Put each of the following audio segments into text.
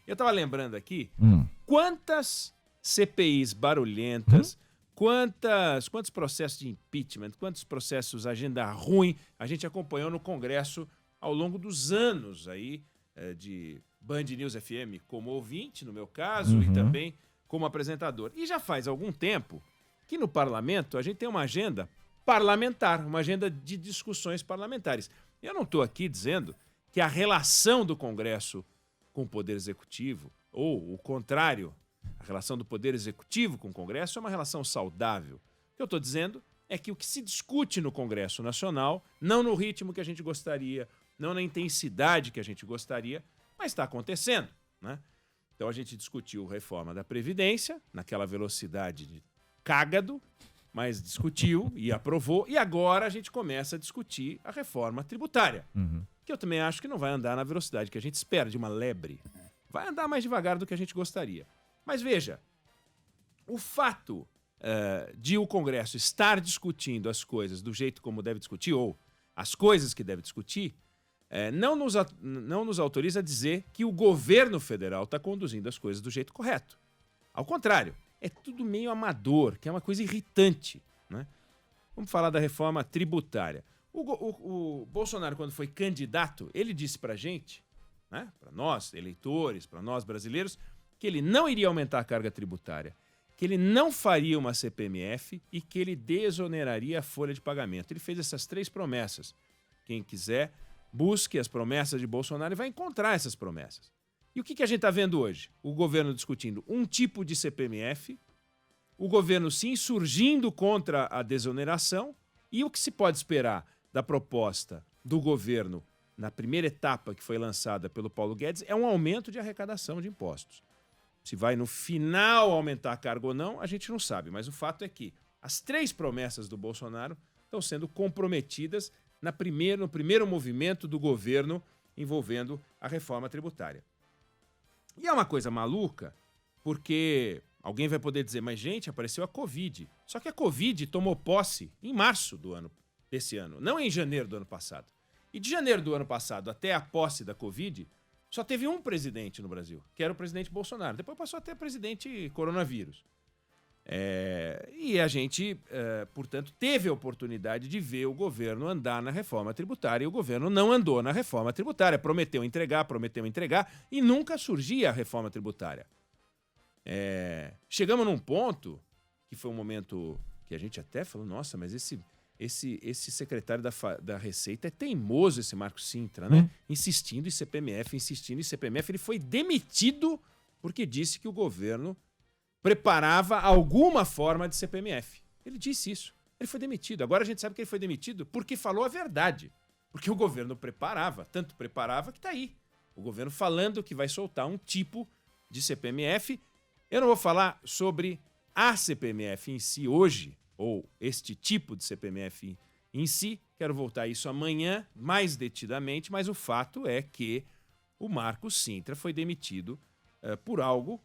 Eu estava lembrando aqui Hum. quantas CPIs barulhentas, quantos processos de impeachment, quantos processos agenda ruim a gente acompanhou no Congresso ao longo dos anos aí de Band News FM como ouvinte, no meu caso, e também como apresentador. E já faz algum tempo que no parlamento a gente tem uma agenda parlamentar, uma agenda de discussões parlamentares. Eu não estou aqui dizendo que a relação do Congresso com o Poder Executivo, ou o contrário, a relação do Poder Executivo com o Congresso é uma relação saudável. O que eu estou dizendo é que o que se discute no Congresso Nacional, não no ritmo que a gente gostaria, não na intensidade que a gente gostaria, mas está acontecendo, né? Então a gente discutiu reforma da Previdência, naquela velocidade de cágado, mas discutiu e aprovou, e agora a gente começa a discutir a reforma tributária, que eu também acho que não vai andar na velocidade que a gente espera de uma lebre. Vai andar mais devagar do que a gente gostaria. Mas veja, o fato de o Congresso estar discutindo as coisas do jeito como deve discutir, ou as coisas que deve discutir, não nos autoriza a dizer que o governo federal está conduzindo as coisas do jeito correto. Ao contrário, é tudo meio amador, que é uma coisa irritante, né? Vamos falar da reforma tributária. O Bolsonaro, quando foi candidato, ele disse pra gente, né, para nós, eleitores, para nós brasileiros, que ele não iria aumentar a carga tributária, que ele não faria uma CPMF e que ele desoneraria a folha de pagamento. Ele fez essas 3 promessas. Quem quiser, busque as promessas de Bolsonaro e vai encontrar essas promessas. E o que a gente está vendo hoje? O governo discutindo um tipo de CPMF, o governo se insurgindo contra a desoneração, e o que se pode esperar da proposta do governo na primeira etapa que foi lançada pelo Paulo Guedes é um aumento de arrecadação de impostos. Se vai no final aumentar a carga ou não, a gente não sabe, mas o fato é que as 3 promessas do Bolsonaro estão sendo comprometidas no primeiro movimento do governo envolvendo a reforma tributária. E é uma coisa maluca, porque alguém vai poder dizer, mas gente, apareceu a Covid. Só que a Covid tomou posse em março desse ano, não em janeiro do ano passado. E de janeiro do ano passado até a posse da Covid, só teve um presidente no Brasil, que era o presidente Bolsonaro. Depois passou a ter presidente coronavírus. E a gente, portanto, teve a oportunidade de ver o governo andar na reforma tributária e o governo não andou na reforma tributária. Prometeu entregar e nunca surgia a reforma tributária. Chegamos num ponto que foi um momento que a gente até falou, nossa, mas esse secretário da Receita é teimoso, esse Marcos Cintra, né? Insistindo em CPMF. Ele foi demitido porque disse que o governo preparava alguma forma de CPMF. Ele disse isso. Ele foi demitido. Agora a gente sabe que ele foi demitido porque falou a verdade. Porque o governo preparava, tanto preparava que tá aí. O governo falando que vai soltar um tipo de CPMF. Eu não vou falar sobre a CPMF em si hoje, ou este tipo de CPMF em si. Quero voltar a isso amanhã, mais detidamente, mas o fato é que o Marcos Cintra foi demitido por algo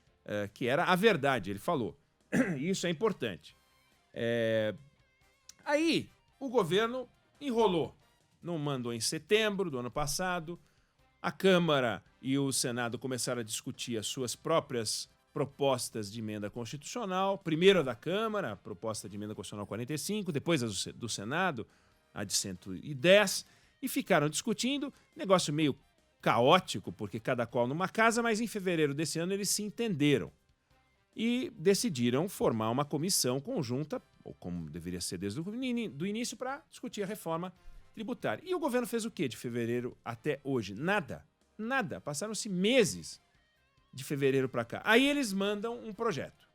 que era a verdade, ele falou. Isso é importante. Aí o governo enrolou. Não mandou em setembro do ano passado. A Câmara e o Senado começaram a discutir as suas próprias propostas de emenda constitucional. Primeiro a da Câmara, a proposta de emenda constitucional 45, depois a do Senado, a de 110, e ficaram discutindo. Negócio meio caótico, porque cada qual numa casa, mas em fevereiro desse ano eles se entenderam e decidiram formar uma comissão conjunta, ou como deveria ser desde o início, para discutir a reforma tributária. E o governo fez o quê de fevereiro até hoje? Nada. Passaram-se meses de fevereiro para cá. Aí eles mandam um projeto,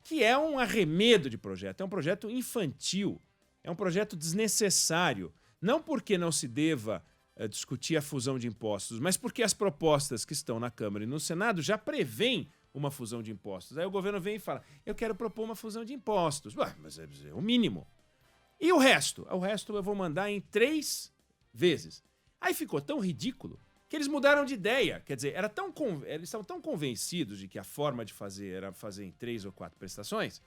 que é um arremedo de projeto, é um projeto infantil, é um projeto desnecessário, não porque não se deva discutir a fusão de impostos, mas porque as propostas que estão na Câmara e no Senado já prevêem uma fusão de impostos. Aí o governo vem e fala, eu quero propor uma fusão de impostos. Ué, mas é o mínimo. E o resto? O resto eu vou mandar em 3 vezes. Aí ficou tão ridículo que eles mudaram de ideia. Quer dizer, eles estavam tão convencidos de que a forma de fazer era fazer em 3 ou 4 prestações,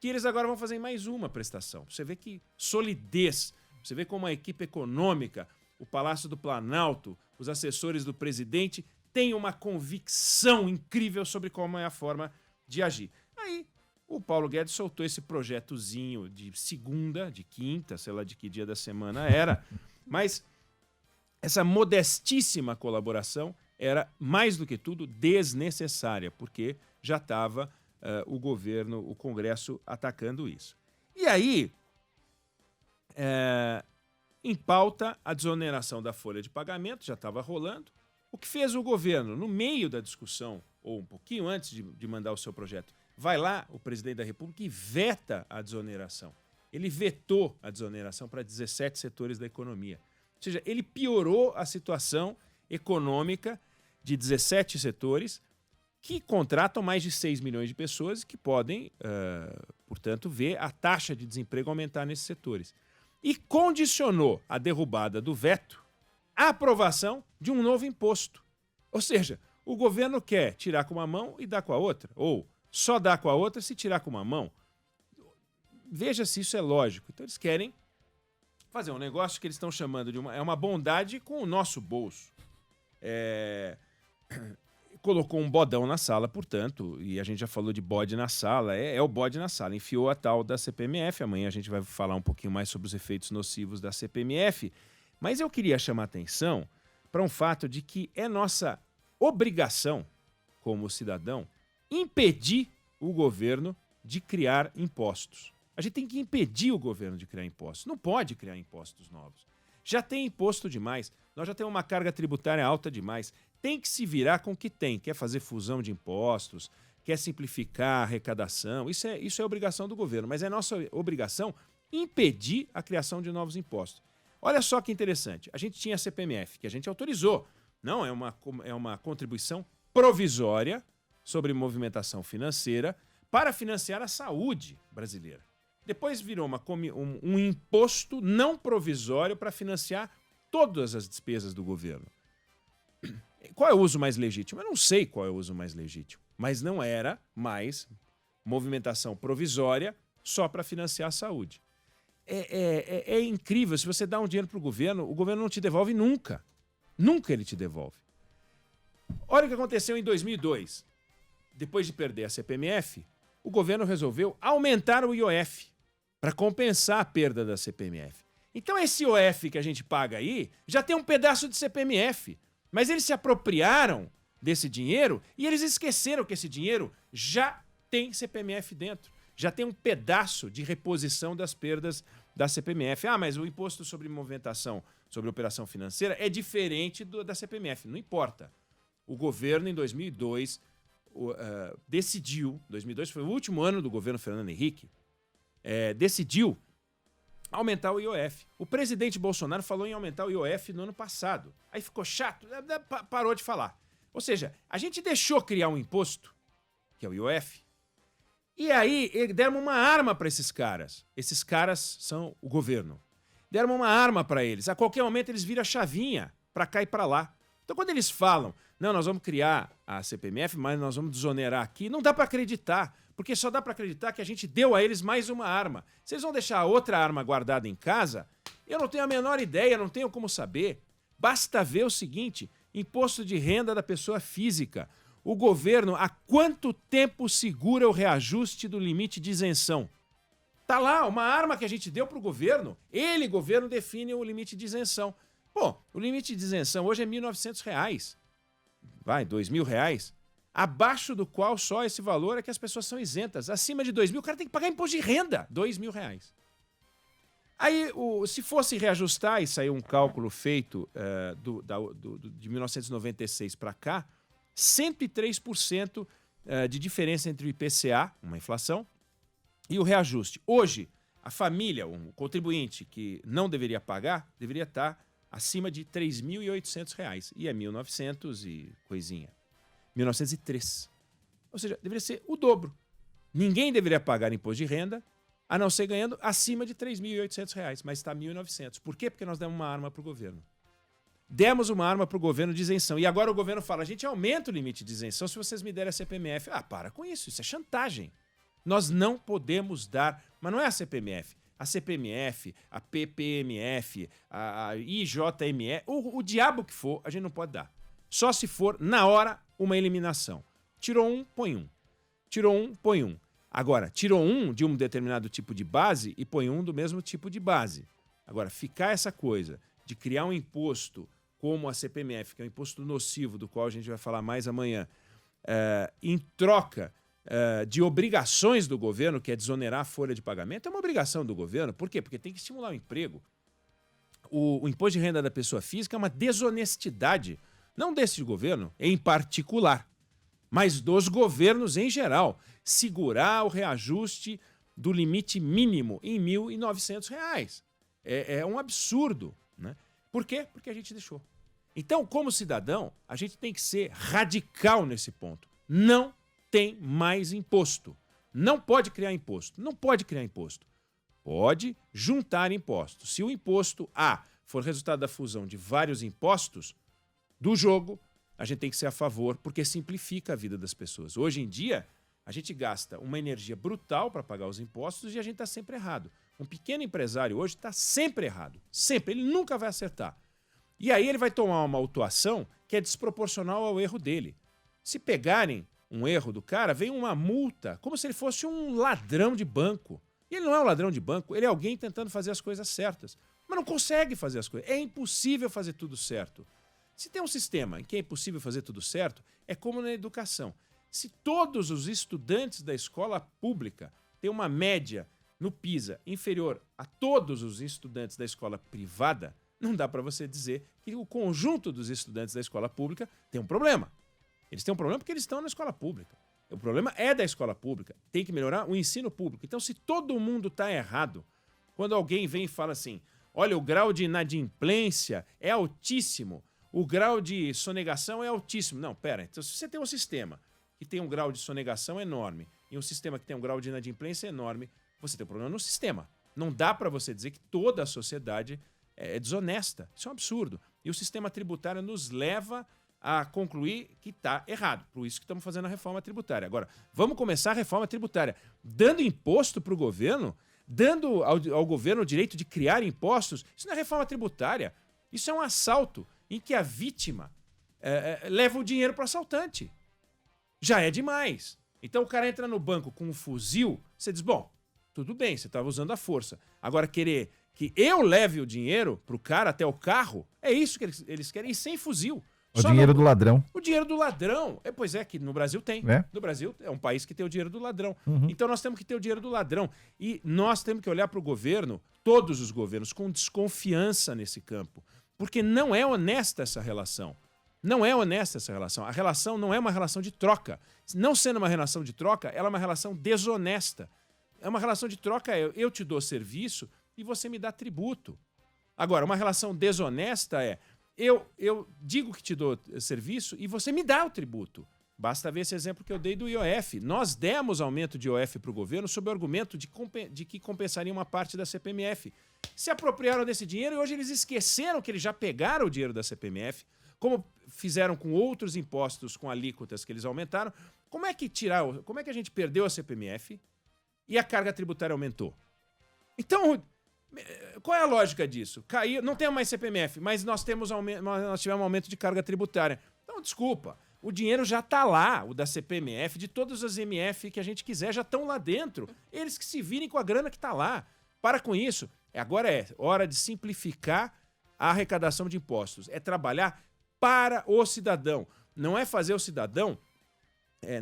que eles agora vão fazer em mais uma prestação. Você vê que solidez, você vê como a equipe econômica, o Palácio do Planalto, os assessores do presidente tem uma convicção incrível sobre como é a forma de agir. Aí o Paulo Guedes soltou esse projetozinho de segunda, de quinta, sei lá de que dia da semana era, mas essa modestíssima colaboração era, mais do que tudo, desnecessária, porque já estava o governo, o Congresso atacando isso. E aí, em pauta, a desoneração da folha de pagamento já estava rolando. O que fez o governo, no meio da discussão, ou um pouquinho antes de mandar o seu projeto, vai lá o presidente da República e veta a desoneração. Ele vetou a desoneração para 17 setores da economia. Ou seja, ele piorou a situação econômica de 17 setores que contratam mais de 6 milhões de pessoas e que podem, portanto, ver a taxa de desemprego aumentar nesses setores. E condicionou a derrubada do veto à aprovação de um novo imposto. Ou seja, o governo quer tirar com uma mão e dar com a outra, ou só dar com a outra se tirar com uma mão. Veja se isso é lógico. Então eles querem fazer um negócio que eles estão chamando de uma bondade com o nosso bolso. Colocou um bodão na sala, portanto, e a gente já falou de bode na sala, é o bode na sala. Enfiou a tal da CPMF. Amanhã a gente vai falar um pouquinho mais sobre os efeitos nocivos da CPMF. Mas eu queria chamar a atenção para um fato de que é nossa obrigação, como cidadão, impedir o governo de criar impostos. A gente tem que impedir o governo de criar impostos. Não pode criar impostos novos. Já tem imposto demais. Nós já temos uma carga tributária alta demais. Tem que se virar com o que tem. Quer fazer fusão de impostos, quer simplificar a arrecadação. Isso é obrigação do governo, mas é nossa obrigação impedir a criação de novos impostos. Olha só que interessante. A gente tinha a CPMF, que a gente autorizou. Não, é uma contribuição provisória sobre movimentação financeira para financiar a saúde brasileira. Depois virou um imposto não provisório para financiar todas as despesas do governo. Qual é o uso mais legítimo? Eu não sei qual é o uso mais legítimo, mas não era mais movimentação provisória só para financiar a saúde. É incrível, se você dá um dinheiro para o governo não te devolve nunca. Nunca ele te devolve. Olha o que aconteceu em 2002. Depois de perder a CPMF, o governo resolveu aumentar o IOF para compensar a perda da CPMF. Então esse IOF que a gente paga aí já tem um pedaço de CPMF. Mas eles se apropriaram desse dinheiro e eles esqueceram que esse dinheiro já tem CPMF dentro. Já tem um pedaço de reposição das perdas da CPMF. Ah, mas o imposto sobre movimentação, sobre operação financeira é diferente da CPMF. Não importa. O governo, em 2002, decidiu, 2002 foi o último ano do governo Fernando Henrique, decidiu aumentar o IOF. O presidente Bolsonaro falou em aumentar o IOF no ano passado. Aí ficou chato, parou de falar. Ou seja, a gente deixou criar um imposto, que é o IOF, e aí deram uma arma para esses caras. Esses caras são o governo. Deram uma arma para eles. A qualquer momento eles viram a chavinha para cá e para lá. Então quando eles falam, não, nós vamos criar a CPMF, mas nós vamos desonerar aqui, não dá para acreditar. Porque só dá para acreditar que a gente deu a eles mais uma arma. Se eles vão deixar a outra arma guardada em casa, eu não tenho a menor ideia, não tenho como saber. Basta ver o seguinte, imposto de renda da pessoa física. O governo há quanto tempo segura o reajuste do limite de isenção? Tá lá, uma arma que a gente deu para o governo. Ele, governo, define o limite de isenção. Pô, o limite de isenção hoje é R$ 1.900. Vai, R$ 2.000. Abaixo do qual só esse valor é que as pessoas são isentas. Acima de 2 mil, o cara tem que pagar imposto de renda. R$ 2.000. Aí, se fosse reajustar, e saiu um cálculo feito de 1996 para cá, 103% de diferença entre o IPCA, uma inflação, e o reajuste. Hoje, a família, o contribuinte que não deveria pagar, deveria estar acima de R$ 3.800. E é 1.900 e coisinha. 1903. Ou seja, deveria ser o dobro. Ninguém deveria pagar imposto de renda, a não ser ganhando acima de R$ 3.800, mas está R$ 1.900. Por quê? Porque nós demos uma arma para o governo. Demos uma arma para o governo de isenção. E agora o governo fala, a gente aumenta o limite de isenção se vocês me derem a CPMF. Ah, para com isso, isso é chantagem. Nós não podemos dar, mas não é a CPMF. A CPMF, a PPMF, a IJME, o diabo que for, a gente não pode dar. Só se for, na hora, uma eliminação. Tirou um, põe um. Tirou um, põe um. Agora, tirou um de um determinado tipo de base e põe um do mesmo tipo de base. Agora, ficar essa coisa de criar um imposto como a CPMF, que é um imposto nocivo, do qual a gente vai falar mais amanhã, em troca de obrigações do governo, que é desonerar a folha de pagamento, é uma obrigação do governo. Por quê? Porque tem que estimular o emprego. O imposto de renda da pessoa física é uma desonestidade, não desse governo em particular, mas dos governos em geral. Segurar o reajuste do limite mínimo em R$ 1.900. É um absurdo, né? Por quê? Porque a gente deixou. Então, como cidadão, a gente tem que ser radical nesse ponto. Não tem mais imposto. Não pode criar imposto. Não pode criar imposto. Pode juntar impostos. Se o imposto A for resultado da fusão de vários impostos do jogo, a gente tem que ser a favor, porque simplifica a vida das pessoas. Hoje em dia, a gente gasta uma energia brutal para pagar os impostos e a gente está sempre errado. Um pequeno empresário hoje está sempre errado. Sempre. Ele nunca vai acertar. E aí ele vai tomar uma autuação que é desproporcional ao erro dele. Se pegarem um erro do cara, vem uma multa, como se ele fosse um ladrão de banco. E ele não é um ladrão de banco, ele é alguém tentando fazer as coisas certas. Mas não consegue fazer as coisas. É impossível fazer tudo certo. Se tem um sistema em que é impossível fazer tudo certo, é como na educação. Se todos os estudantes da escola pública têm uma média no PISA inferior a todos os estudantes da escola privada, não dá para você dizer que o conjunto dos estudantes da escola pública tem um problema. Eles têm um problema porque eles estão na escola pública. O problema é da escola pública. Tem que melhorar o ensino público. Então, se todo mundo está errado, quando alguém vem e fala assim, olha, o grau de inadimplência é altíssimo, o grau de sonegação é altíssimo. Não, pera, então se você tem um sistema que tem um grau de sonegação enorme e um sistema que tem um grau de inadimplência enorme, você tem um problema no sistema. Não dá para você dizer que toda a sociedade é desonesta. Isso é um absurdo. E o sistema tributário nos leva a concluir que está errado. Por isso que estamos fazendo a reforma tributária. Agora, vamos começar a reforma tributária dando imposto para o governo, dando ao governo o direito de criar impostos. Isso não é reforma tributária. Isso é um assalto em que a vítima leva o dinheiro para o assaltante. Já é demais. Então o cara entra no banco com um fuzil, você diz, bom, tudo bem, você estava usando a força. Agora querer que eu leve o dinheiro para o cara até o carro, é isso que eles querem, e sem fuzil. O dinheiro do ladrão. O dinheiro do ladrão. Pois é, que no Brasil tem. No Brasil é um país que tem o dinheiro do ladrão. Então nós temos que ter o dinheiro do ladrão. E nós temos que olhar para o governo, todos os governos, com desconfiança nesse campo. Porque não é honesta essa relação. Não é honesta essa relação. A relação não é uma relação de troca. Não sendo uma relação de troca, ela é uma relação desonesta. É uma relação de troca, eu te dou serviço e você me dá tributo. Agora, uma relação desonesta é eu digo que te dou serviço e você me dá o tributo. Basta ver esse exemplo que eu dei do IOF. Nós demos aumento de IOF para o governo sob o argumento de que compensaria uma parte da CPMF. Se apropriaram desse dinheiro e hoje eles esqueceram que eles já pegaram o dinheiro da CPMF, como fizeram com outros impostos com alíquotas que eles aumentaram. Como é que a gente perdeu a CPMF e a carga tributária aumentou? Então, qual é a lógica disso? Caiu, não temos mais CPMF, mas nós tivemos um aumento de carga tributária. Então, desculpa, o dinheiro já está lá, o da CPMF, de todas as MF que a gente quiser, já estão lá dentro. Eles que se virem com a grana que está lá. Para com isso. Agora é hora de simplificar a arrecadação de impostos. É trabalhar para o cidadão. Não é fazer o cidadão,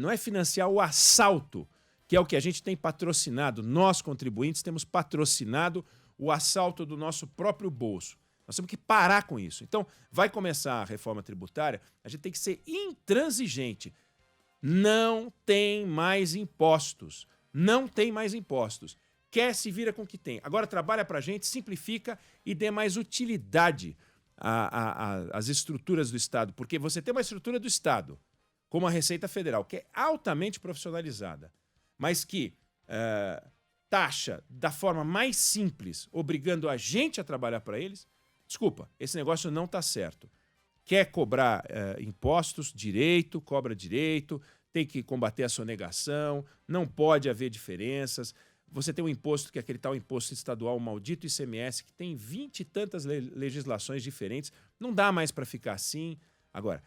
não é financiar o assalto, que é o que a gente tem patrocinado. Nós, contribuintes, temos patrocinado o assalto do nosso próprio bolso. Nós temos que parar com isso. Então, vai começar a reforma tributária, a gente tem que ser intransigente. Não tem mais impostos. Não tem mais impostos. Quer, se vira com o que tem. Agora trabalha para a gente, simplifica e dê mais utilidade às estruturas do Estado. Porque você tem uma estrutura do Estado, como a Receita Federal, que é altamente profissionalizada, mas que taxa da forma mais simples, obrigando a gente a trabalhar para eles. Desculpa, esse negócio não está certo. Quer cobrar impostos, direito, cobra direito, tem que combater a sonegação, não pode haver diferenças. Você tem um imposto que é aquele tal imposto estadual, o maldito ICMS, que tem 20 e tantas legislações diferentes. Não dá mais para ficar assim. Agora,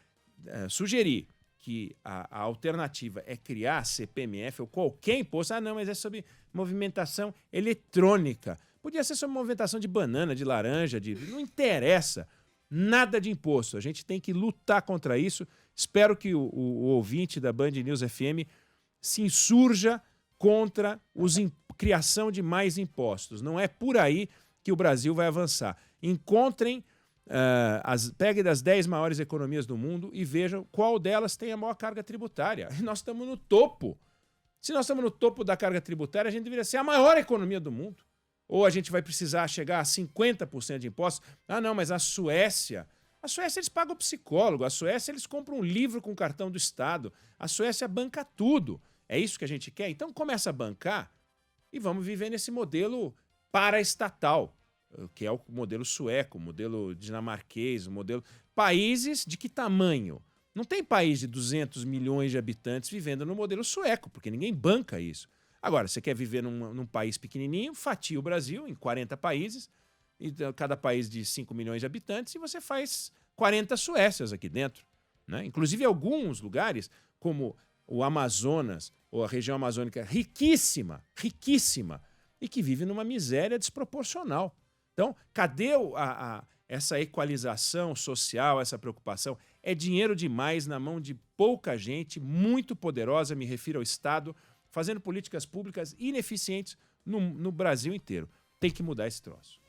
sugerir que a alternativa é criar CPMF ou qualquer imposto, não, mas é sobre movimentação eletrônica. Podia ser sobre movimentação de banana, de laranja, não interessa. Nada de imposto. A gente tem que lutar contra isso. Espero que o ouvinte da Band News FM se insurja contra criação de mais impostos. Não é por aí que o Brasil vai avançar. Encontrem, peguem das 10 maiores economias do mundo e vejam qual delas tem a maior carga tributária. E nós estamos no topo. Se nós estamos no topo da carga tributária, a gente deveria ser a maior economia do mundo. Ou a gente vai precisar chegar a 50% de impostos. Não, mas a Suécia eles pagam psicólogo, a Suécia eles compram um livro com o cartão do Estado, a Suécia banca tudo. É isso que a gente quer? Então começa a bancar e vamos viver nesse modelo paraestatal, que é o modelo sueco, o modelo dinamarquês, o modelo... Países de que tamanho? Não tem país de 200 milhões de habitantes vivendo no modelo sueco, porque ninguém banca isso. Agora, você quer viver num país pequenininho, fatia o Brasil em 40 países, e cada país de 5 milhões de habitantes, e você faz 40 Suécias aqui dentro, né? Inclusive, alguns lugares, como o Amazonas, ou a região amazônica riquíssima, riquíssima, e que vive numa miséria desproporcional. Então, cadê essa equalização social, essa preocupação? É dinheiro demais na mão de pouca gente, muito poderosa, me refiro ao Estado, fazendo políticas públicas ineficientes no Brasil inteiro. Tem que mudar esse troço.